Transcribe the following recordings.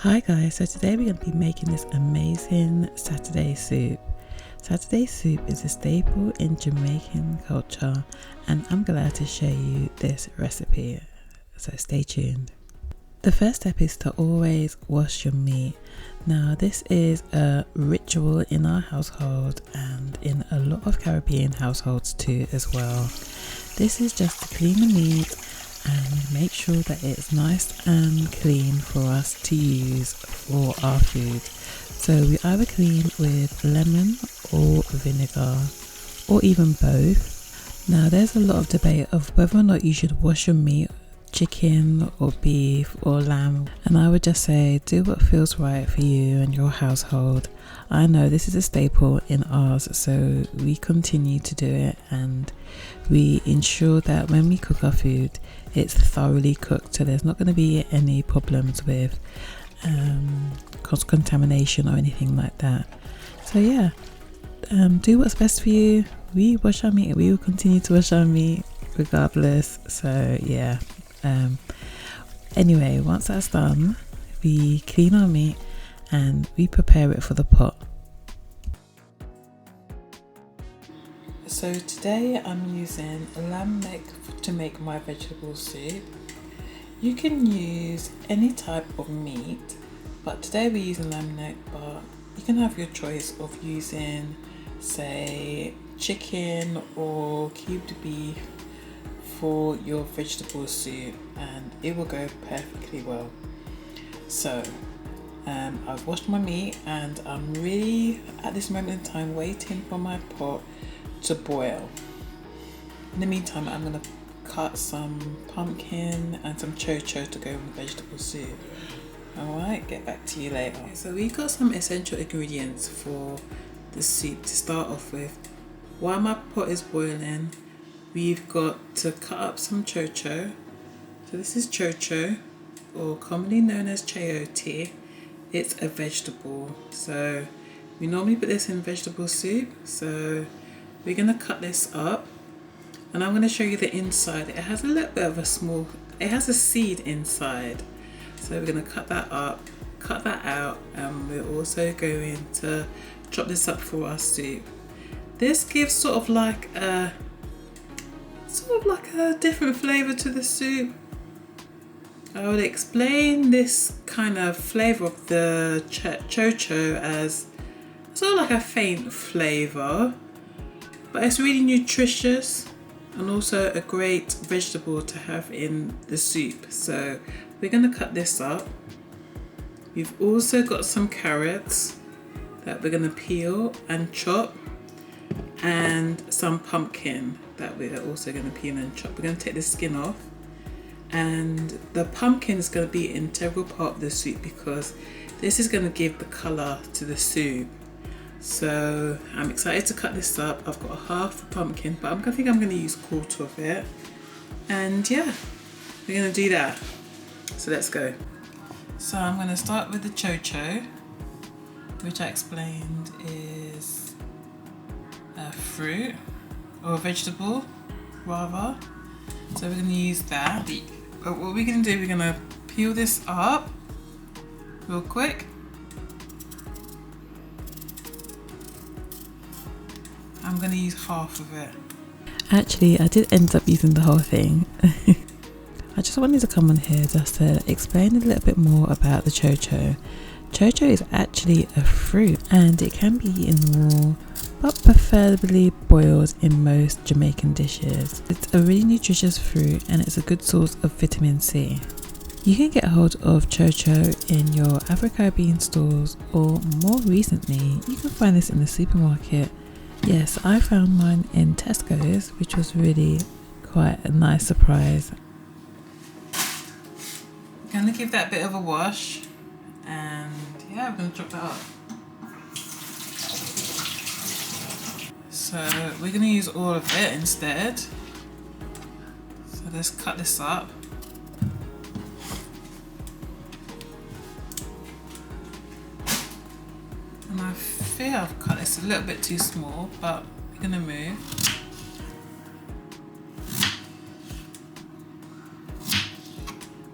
Hi guys, so today we're going to be making this amazing Saturday soup. Saturday soup is a staple in Jamaican culture and I'm glad to show you this recipe, so stay tuned. The first step is to always wash your meat. Now this is a ritual in our household and in a lot of Caribbean households too as well. This is just to clean the meat and make sure that it's nice and clean for us to use for our food. So we either clean with lemon or vinegar or even both. Now there's a lot of debate of whether or not you should wash your meat, chicken or beef or lamb, and I would just say do what feels right for you and your household. I know this is a staple in ours, so we continue to do it and we ensure that when we cook our food it's thoroughly cooked, so there's not going to be any problems with contamination or anything like that. So yeah, do what's best for you. We wash our meat, we will continue to wash our meat regardless, so yeah. Anyway, once that's done, we clean our meat and we prepare it for the pot. So today I'm using lamb neck to make my vegetable soup. You can use any type of meat, but today we're using lamb neck, but you can have your choice of using, say, chicken or cubed beef for your vegetable soup, and it will go perfectly well. So I've washed my meat and I'm really at this moment in time waiting for my pot to boil. In the meantime, I'm going to cut some pumpkin and some chocho to go in the vegetable soup. Alright, get back to you later. Okay, so we've got some essential ingredients for the soup to start off with. While my pot is boiling, we've got to cut up some chocho. So this is chocho, or commonly known as chayote. It's a vegetable. So we normally put this in vegetable soup. So we're going to cut this up and I'm going to show you the inside. It has a little bit of it has a seed inside. So we're going to cut that up, cut that out, and we're also going to chop this up for our soup. This gives sort of like a different flavour to the soup. I would explain this kind of flavour of the chocho as sort of like a faint flavour, but it's really nutritious and also a great vegetable to have in the soup. So we're going to cut this up. We've also got some carrots that we're going to peel and chop, and some pumpkin that we're also going to peel and chop. We're going to take the skin off, and the pumpkin is going to be an integral part of the soup because this is going to give the colour to the soup. So I'm excited to cut this up. I've got half the pumpkin, but I think I'm going to use a quarter of it, and yeah, we're going to do that. So let's go. So I'm going to start with the chocho, which I explained is a fruit or a vegetable rather. So we're going to use that. But what we're going to do, we're going to peel this up real quick. I'm going to use half of it. Actually, I did end up using the whole thing. I just wanted to come on here just to explain a little bit more about the chocho. Chocho is actually a fruit and it can be eaten raw, but preferably boiled in most Jamaican dishes. It's a really nutritious fruit and it's a good source of vitamin C. You can get hold of chocho in your Afro-Caribbean stores, or more recently, you can find this in the supermarket. Yes, I found mine in Tesco's, which was really quite a nice surprise. I'm going to give that a bit of a wash, and yeah, I'm going to chop that up. So we're going to use all of it instead. So let's cut this up. And I feel I've cut this a little bit too small, but we're going to move.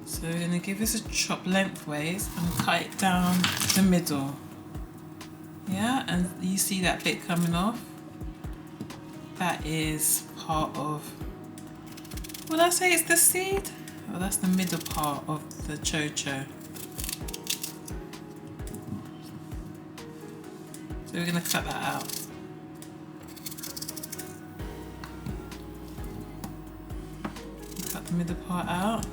So So we're going to give this a chop lengthways and cut it down the middle. Yeah, and you see that bit coming off? That is part of, would I say it's the seed? Oh, that's the middle part of the chocho. So we're going to cut that out. Cut the middle part out.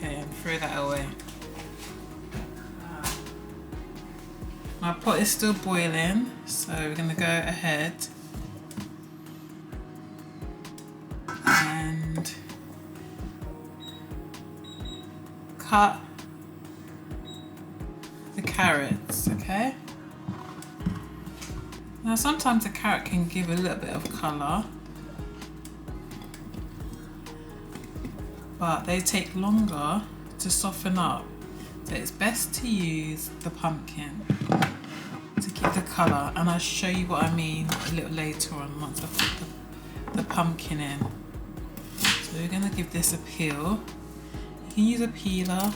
Okay, and throw that away. My pot is still boiling, so we're going to go ahead and cut the carrots, okay? Now sometimes a carrot can give a little bit of colour, but they take longer to soften up. So it's best to use the pumpkin to keep the colour, and I'll show you what I mean a little later on once I put the pumpkin in. So we're going to give this a peel. You can use a peeler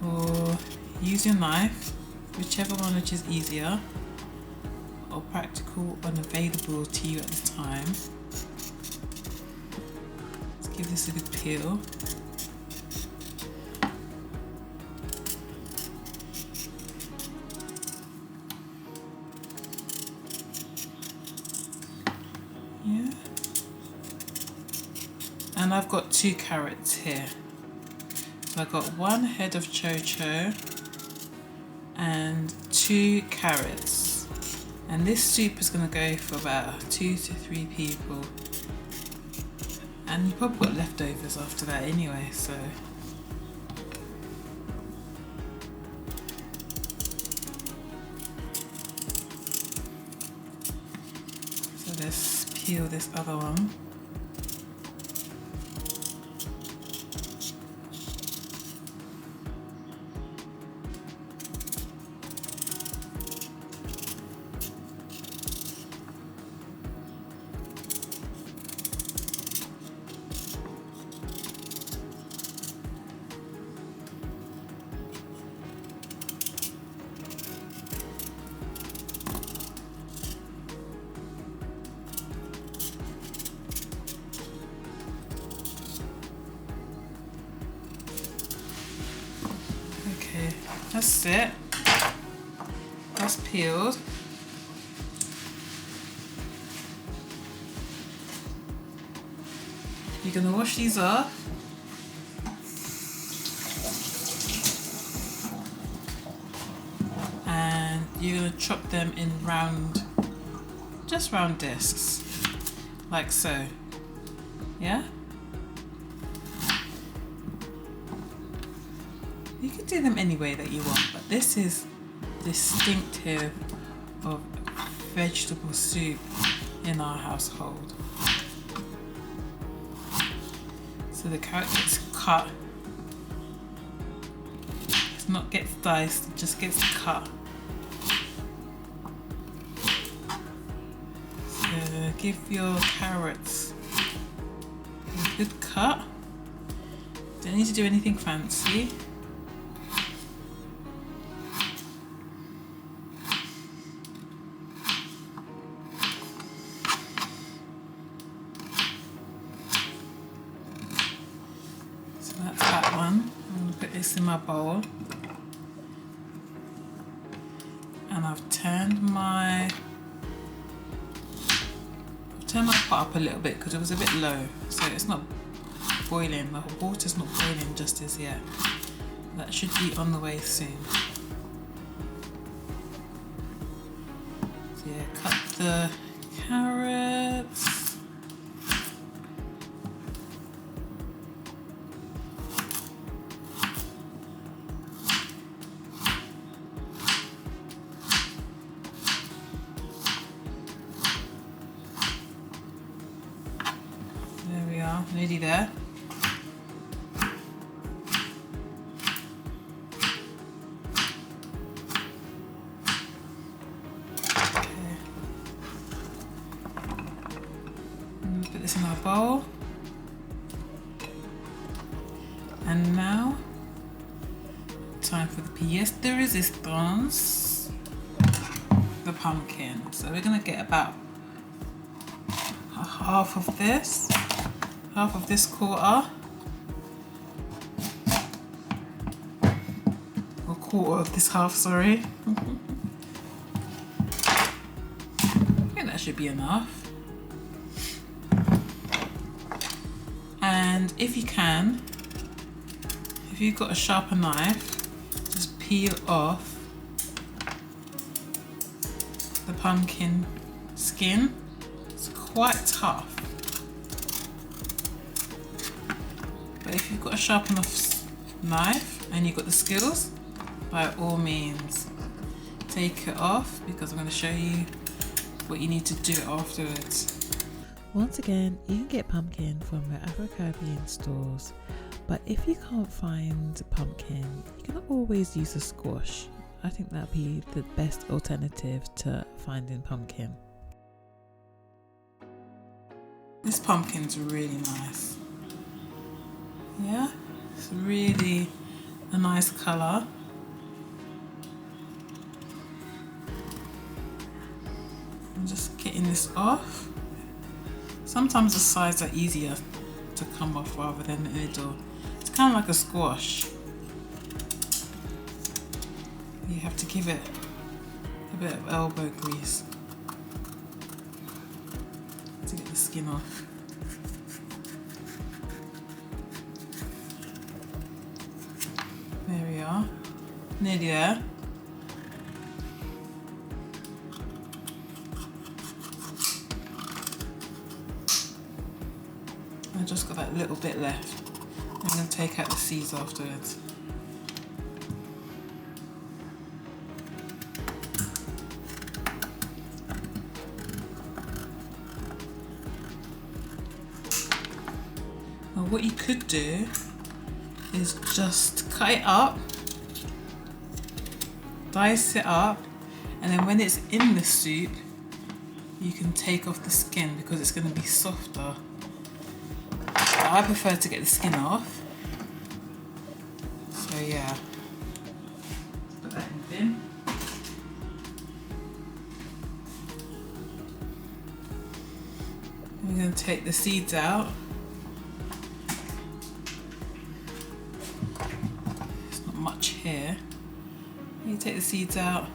or use your knife, whichever one which is easier or practical and available to you at the time. Let's give this a good peel. Yeah. And I've got 2 carrots here. So I've got 1 head of chocho and 2 carrots. And this soup is going to go for about 2 to 3 people. And you probably got leftovers after that anyway, so. So let's peel this other one. That's it. That's peeled. You're going to wash these off. And you're going to chop them in just round discs, like so. Yeah? You can do them any way that you want, but this is distinctive of vegetable soup in our household. So the carrot gets cut. It's not gets diced, it just gets cut. So give your carrots a good cut. Don't need to do anything fancy. That's that one. I'm going to put this in my bowl. And I've turned my pot up a little bit because it was a bit low. So it's not boiling. The water's not boiling just as yet. That should be on the way soon. So yeah, cut the carrots. There we are, nearly there. Okay. Put this in our bowl. And now, time for the pièce de résistance, the pumpkin. So we're gonna get about half of this quarter, or quarter of this half, sorry. I think that should be enough. And if you can, if you've got a sharper knife, just peel off the pumpkin skin. It's quite tough. But if you've got a sharp enough knife and you've got the skills, by all means, take it off, because I'm going to show you what you need to do afterwards. Once again, you can get pumpkin from the Afro-Caribbean stores, but if you can't find pumpkin, you can always use a squash. I think that'd be the best alternative to finding pumpkin. This pumpkin's really nice. Yeah, it's really a nice colour. I'm just getting this off. Sometimes the sides are easier to come off rather than the middle. It's kind of like a squash. You have to give it a bit of elbow grease to get the skin off. There we are, nearly there. I've just got that little bit left. I'm going to take out the seeds afterwards. Now what you could do is just cut it up, dice it up, and then when it's in the soup, you can take off the skin because it's going to be softer. I prefer to get the skin off. So yeah, put that in the bin. We're going to take the seeds out. There's not much here. You take the seeds out.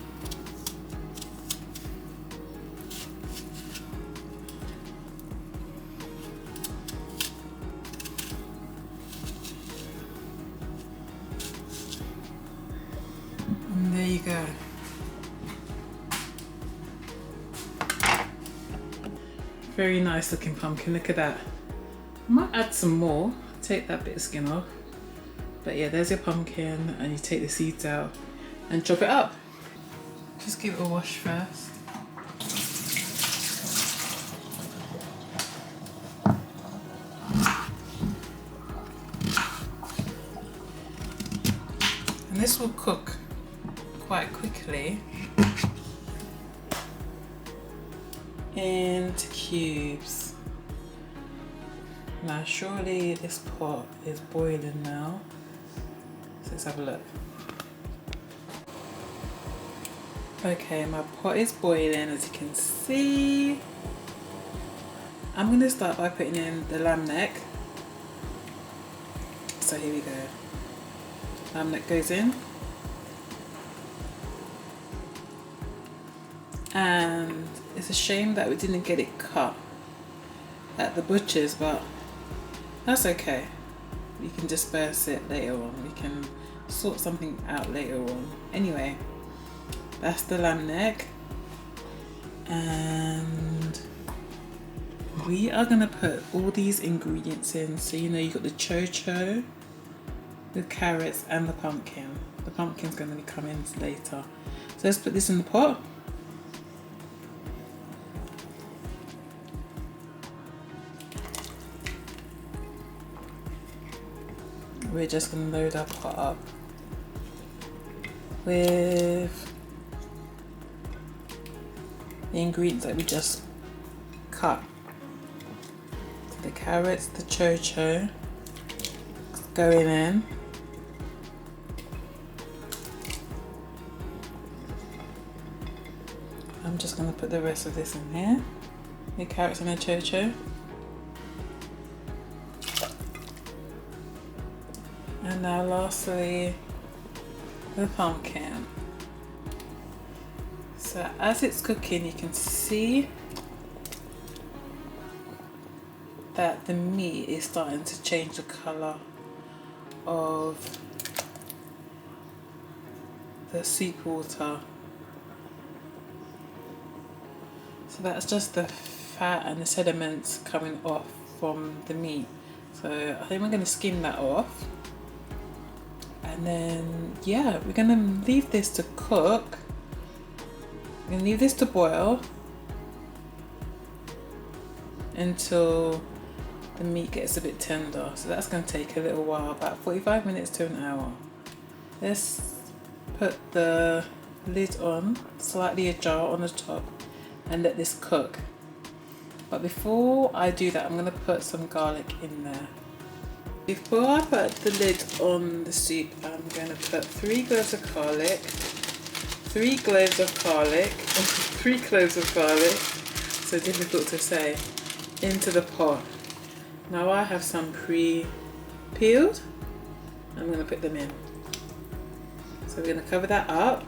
And there you go. Very nice looking pumpkin, look at that. I might add some more, take that bit of skin off. But yeah, there's your pumpkin, and you take the seeds out and chop it up. Just give it a wash first. And this will cook quite quickly into cubes. Now surely this pot is boiling now, so let's have a look. Okay, my pot is boiling, as you can see. I'm going to start by putting in the lamb neck. So here we go. Lamb neck goes in. And it's a shame that we didn't get it cut at the butcher's, but that's okay. We can disperse it later on. We can sort something out later on. Anyway, that's the lamb neck. And we are gonna put all these ingredients in. So you know, you got the chocho, the carrots, and the pumpkin. The pumpkin's gonna be coming later. So let's put this in the pot. We're just going to load our pot up with the ingredients that we just cut. So the carrots, the chocho, going in. I'm just going to put the rest of this in here. The carrots and the chocho. And now lastly, the pumpkin. So as it's cooking, you can see that the meat is starting to change the colour of the soup water. So that's just the fat and the sediments coming off from the meat. So I think we're going to skim that off. And then, yeah, we're going to leave this to cook. We're going to leave this to boil until the meat gets a bit tender. So that's going to take a little while, about 45 minutes to an hour. Let's put the lid on, slightly ajar on the top, and let this cook. But before I do that, I'm going to put some garlic in there. Before I put the lid on the soup, I'm going to put 3 cloves of garlic, 3 cloves of garlic, 3 cloves of garlic, so difficult to say, into the pot. Now I have some pre-peeled. I'm going to put them in. So we're going to cover that up.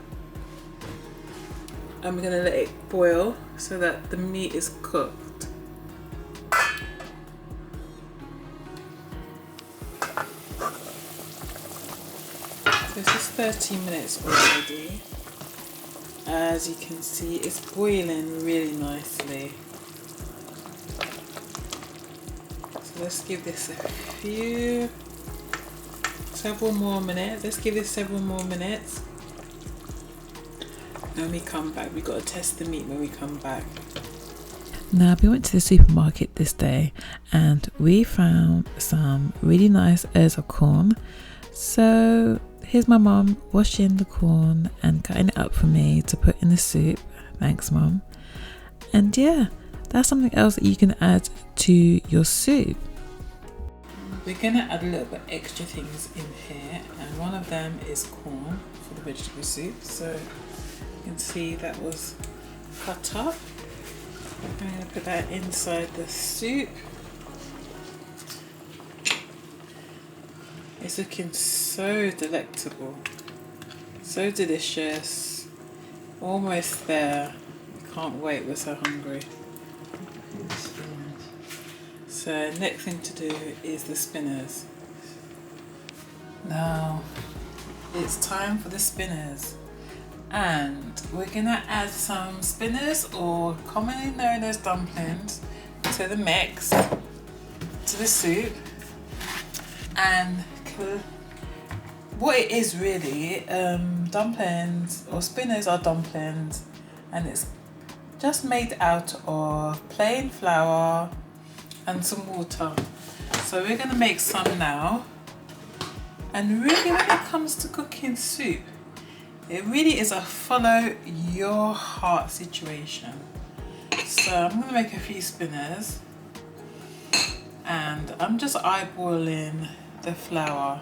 And we're going to let it boil so that the meat is cooked. This is 30 minutes already. As you can see, it's boiling really nicely. So let's give this several more minutes. Let's give this several more minutes. When we come back, we've got to test the meat when we come back. Now, we went to the supermarket this day and we found some really nice ears of corn. So here's my mum washing the corn and cutting it up for me to put in the soup. Thanks, Mum. And yeah, that's something else that you can add to your soup. We're going to add a little bit extra things in here, and one of them is corn for the vegetable soup. So you can see that was cut up. I'm going to put that inside the soup. It's looking so delectable, so delicious, almost there. Can't wait, we're so hungry. So next thing to do is the spinners. Now it's time for the spinners, and we're gonna add some spinners, or commonly known as dumplings, to the mix, to the soup. And what it is really, dumplings or spinners are dumplings, and it's just made out of plain flour and some water. So we're going to make some now. And really, when it comes to cooking soup, it really is a follow your heart situation. So I'm going to make a few spinners, and I'm just eyeballing the flour.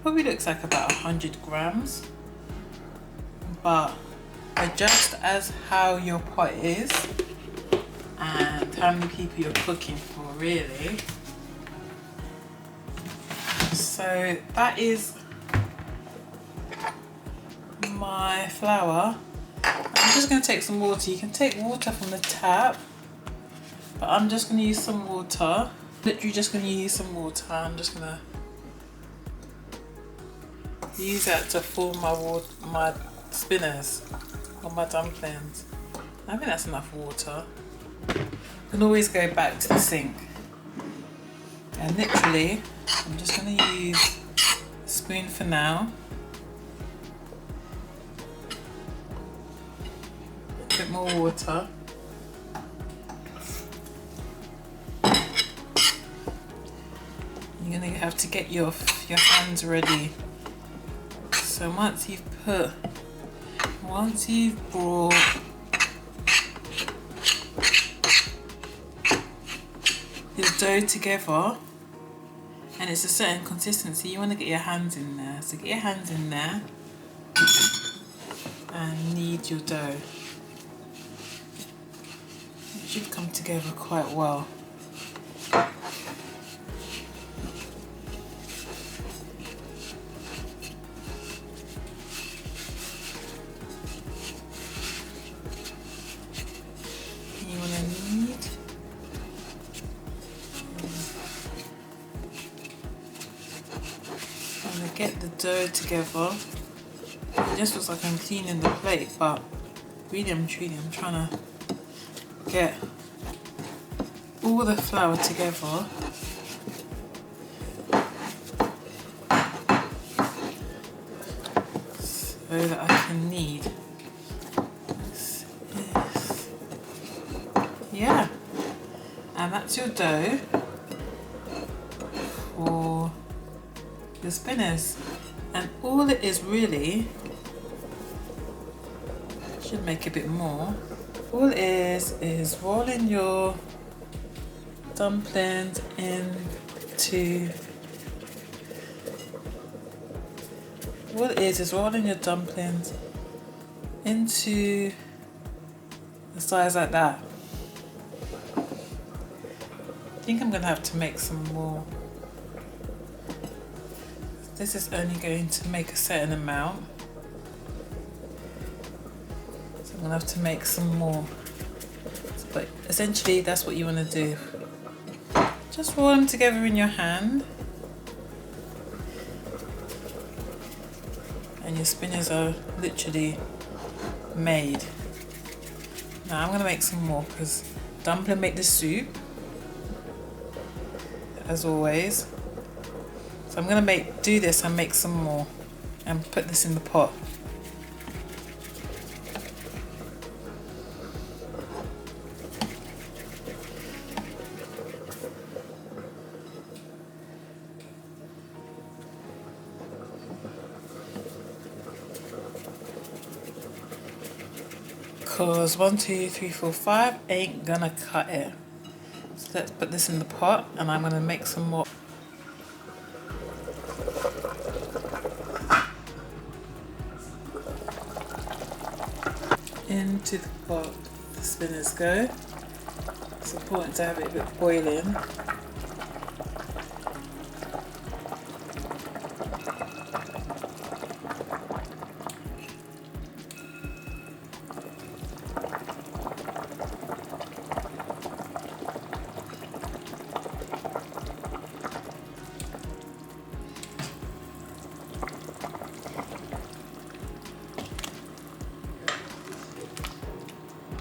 Probably looks like about 100 grams, but adjust as how your pot is and how many people you're cooking for, really. So that is my flour. I'm just going to take some water. You can take water from the tap, but I'm just going to use some water. Literally just going to use some water. I'm just going to use that to form my spinners or my dumplings. I think that's enough water. You can always go back to the sink. And literally, I'm just going to use a spoon for now. A bit more water. You're going to have to get your hands ready. So once you've brought your dough together, and it's a certain consistency. You want to get your hands in there. So get your hands in there and knead your dough. It should come together quite well. You want to knead. I'm going to get the dough together. It just looks like I'm cleaning the plate, but really I'm trying to get all the flour together. So that I can knead. Yeah, and that's your dough for your spinners. And all it is really, should make a bit more. All it is rolling your dumplings into. What it is rolling your dumplings into the size like that. I think I'm gonna have to make some more. This is only going to make a certain amount. So I'm gonna have to make some more. But essentially that's what you wanna do. Just roll them together in your hand. And your spinners are literally made. Now I'm gonna make some more because dumpling make the soup, as always. So I'm gonna do this and make some more and put this in the pot. Because 1, 2, 3, 4, 5 ain't gonna cut it. So let's put this in the pot and I'm gonna make some more. Into the pot the spinners go. It's important to have it a bit boiling.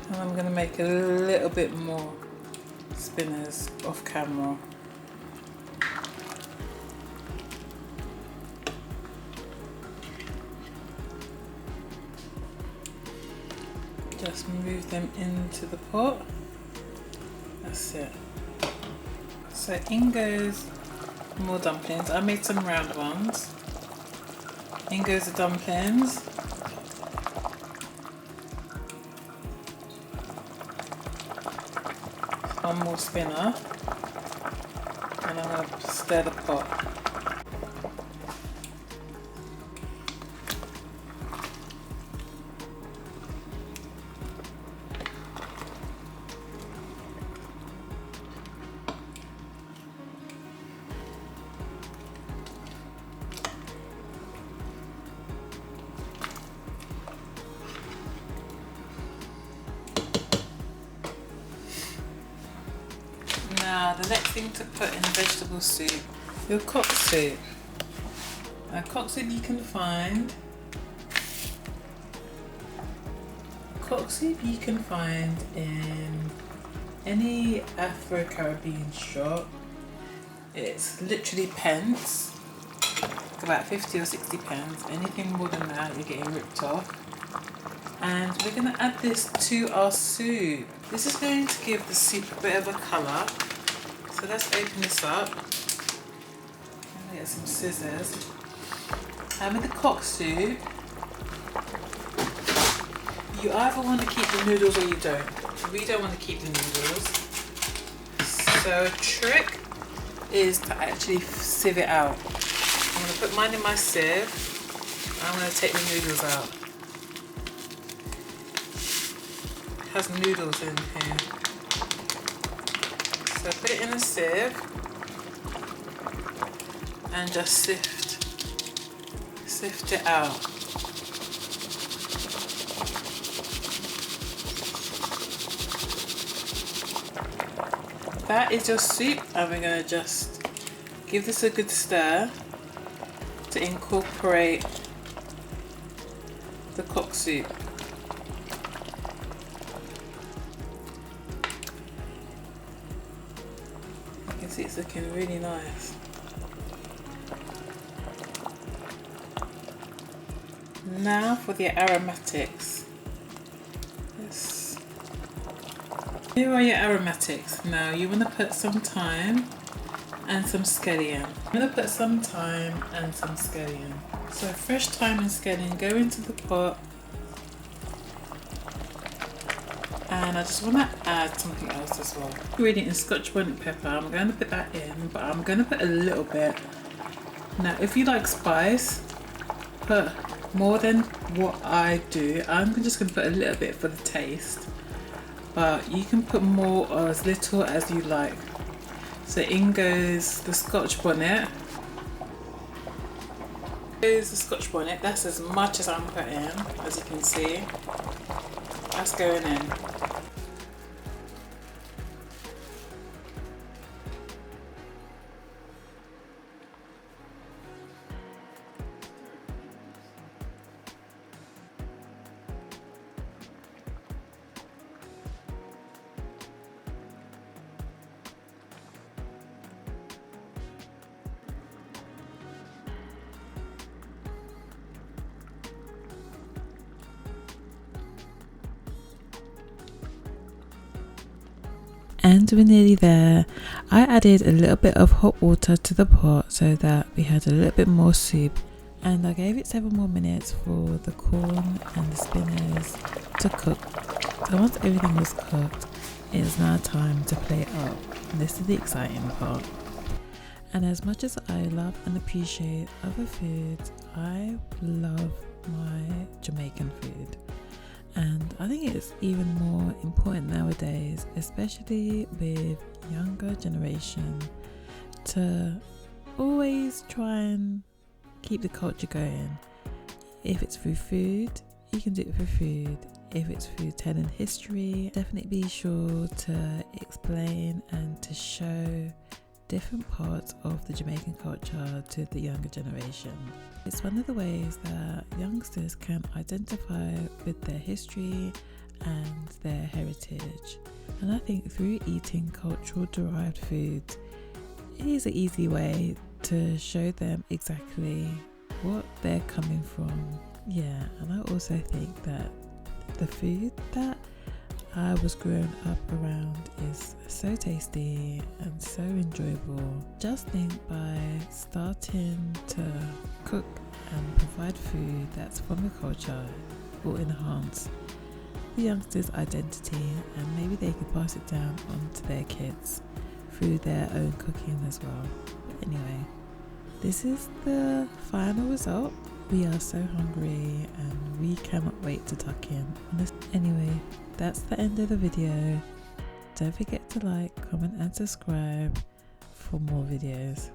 And I'm going to make a little bit more spinners off camera. Just move them into the pot. That's it. So in goes more dumplings. I made some round ones. In goes the dumplings. One more spinner, and I'm going to stir the pot. Now the next thing to put in a vegetable soup, your cock soup. Now cock soup you can find in any Afro-Caribbean shop. It's literally pence, about 50 or 60 pence. Anything more than that you're getting ripped off. And we're going to add this to our soup. This is going to give the soup a bit of a colour. So let's open this up. I'm going to get some scissors. And with the cock soup, you either want to keep the noodles or you don't. We don't want to keep the noodles. So a trick is to actually sieve it out. I'm going to put mine in my sieve. I'm going to take the noodles out. It has noodles in here. So put it in a sieve and just sift it out. That is your soup, and we're going to just give this a good stir to incorporate the cock soup. You can see it's looking really nice. Now for the aromatics. Here are your aromatics. Now you want to put some thyme and some scallion. I'm going to put some thyme and some scallion. So fresh thyme and scallion go into the pot. And I just want to add something else as well. Ingredient is Scotch bonnet pepper. I'm going to put that in, but I'm going to put a little bit. Now if you like spice, put more than what I do. I'm just going to put a little bit for the taste. But you can put more or as little as you like. So in goes the Scotch bonnet. Goes the Scotch bonnet. That's as much as I'm putting, as you can see. That's going in. And we're nearly there. I added a little bit of hot water to the pot so that we had a little bit more soup, and I gave it several more minutes for the corn and the spinners to cook. So once everything was cooked, it is now time to plate up. And this is the exciting part. And as much as I love and appreciate other foods, I love my Jamaican food. And I think it's even more important nowadays, especially with younger generation, to always try and keep the culture going. If it's through food, you can do it through food. If it's through telling history, definitely be sure to explain and to show different parts of the Jamaican culture to the younger generation. It's one of the ways that youngsters can identify with their history and their heritage. And I think through eating cultural derived foods, it is an easy way to show them exactly what they're coming from. Yeah, and I also think that the food that I was growing up around is so tasty and so enjoyable. Just think by starting to cook and provide food that's from the culture will enhance the youngsters' identity, and maybe they could pass it down onto their kids through their own cooking as well. But anyway, this is the final result. We are so hungry and we cannot wait to tuck in. Anyway, that's the end of the video. Don't forget to like, comment and subscribe for more videos.